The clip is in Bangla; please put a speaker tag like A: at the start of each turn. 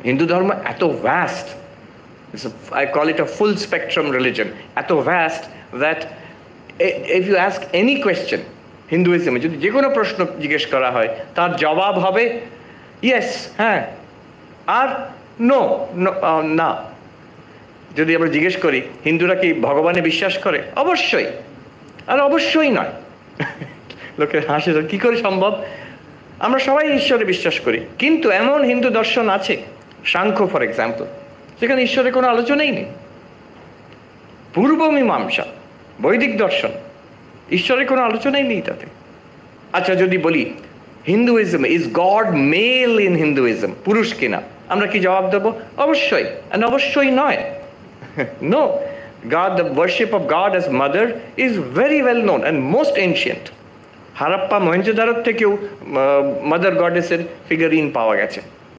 A: হিন্দু ধর্ম এত vast, I call it a full spectrum religion, এত vast that if you ask any question, হিন্দুইজমে যদি যে কোনো প্রশ্ন জিজ্ঞেস করা হয় তার জবাব হবে ইয়েস, হ্যাঁ, আর নো, না। যদি আমরা জিজ্ঞেস করি হিন্দুরা কি ভগবানে বিশ্বাস করে, অবশ্যই, আর অবশ্যই নয়। লোকের হাসি, কী করে সম্ভব? আমরা সবাই ঈশ্বরে বিশ্বাস করি, কিন্তু এমন হিন্দু দর্শন আছে, সাংখ্য ফর এক্সাম্পল, সেখানে ঈশ্বরের কোনো আলোচনাই নেই। পূর্ব মীমাংসা, বৈদিক দর্শন, ঈশ্বরের কোনো আলোচনাই নেই তাতে। আচ্ছা, যদি বলি Hinduism, is god mail in Hinduism, পুরুষ কিনা, আমরা কি জবাব দেবো? অবশ্যই, and অবশ্যই নয়। No, God, the worship of God as mother is very well known and most ancient. Harappa মহেঞ্জোদারোর থেকেও মাদার গডেসের ফিগারিন পাওয়া গেছে।